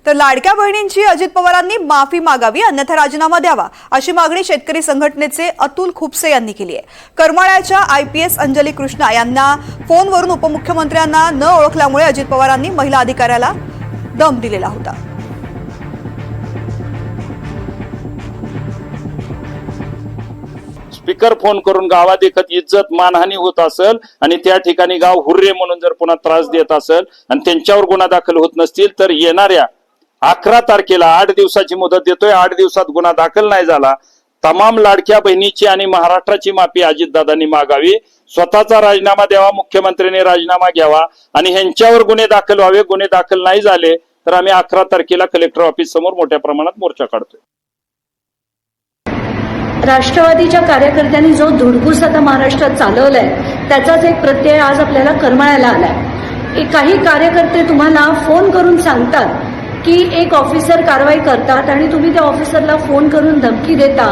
तर लाडक्या बहिणींची अजित पवारांनी माफी मागावी अन्यथा राजीनामा द्यावा अशी मागणी शेतकरी संघटनेचे अतुल खुपसे यांनी केली आहे। करमाळ्याच्या IPS अंजली कृष्णा यांना फोनवरून उपमुख्यमंत्र्यांना न ओळखल्यामुळे अजित पवारांनी महिला अधिकाऱ्याला दम दिलेला होता। स्पीकर फोन करून गावात एकत इज्जत मानहानी होत असेल आणि त्या ठिकाणी गाव हुर्रे म्हणून जर पुन्हा त्रास देत असेल आणि त्यांच्यावर गुन्हा दाखल होत नसतील तर येणाऱ्या 11 तारखेला 8 दिवसाची मुदत देतोय। 8 दिवसात गुन्हा दाखल नाही झाला तमाम लाडक्या बहिणीची आणि महाराष्ट्राची माफी अजितदादांनी मागावी, स्वतःचा राजीनामा द्यावा, मुख्यमंत्र्यांनी राजीनामा घ्यावा आणि ह्यांच्यावर गुन्हे दाखल व्हावे। गुन्हे दाखल नाही झाले तर आम्ही 11 तारखेला कलेक्टर ऑफिस समोर मोठ्या प्रमाणात मोर्चा काढतोय। राष्ट्रवादीच्या कार्यकर्त्यांनी जो धुडगूस आता महाराष्ट्रात चालवलाय त्याचाच एक प्रत्यय आज आपल्याला करमाळ्याला आलाय। काही कार्यकर्ते तुम्हाला फोन करून सांगतात की एक ऑफिसर कारवाई करतात आणि तुम्ही त्या ऑफिसरला फोन करून धमकी देता।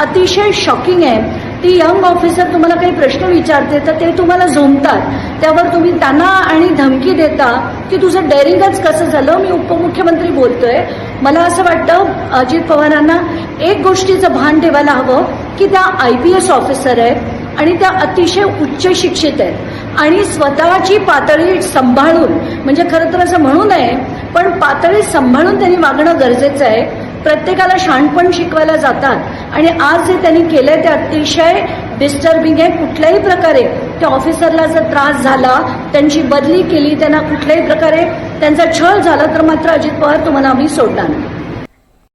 अतिशय शॉकिंग आहे। ती यंग ऑफिसर तुम्हाला काही प्रश्न विचारते तर ते तुम्हाला झोंबतात, त्यावर तुम्ही त्यांना आणि धमकी देता की तुझं डेअरिंगच कसं झालं। मी उपमुख्यमंत्री बोलतोय। मला असं वाटतं अजित पवारांना एक गोष्टीचं भान ठेवायला हवं की त्या IPS ऑफिसर आहेत आणि त्या अतिशय उच्च शिक्षित आहेत आणि स्वतःची पातळी सांभाळून, म्हणजे खरं तर असं म्हणू नये पण पातळी सांभाळून त्यांनी वागणं गरजेचं आहे। प्रत्येकाला शहाणपण शिकवायला जातात आणि आज जे त्यांनी केलंय ते अतिशय डिस्टर्बिंग आहे। कुठल्याही प्रकारे त्या ऑफिसरला जर त्रास झाला, त्यांची बदली केली, त्यांना कुठल्याही प्रकारे त्यांचा छळ झाला तर मात्र अजित पवार तुम्हाला आम्ही सोडणार नाही।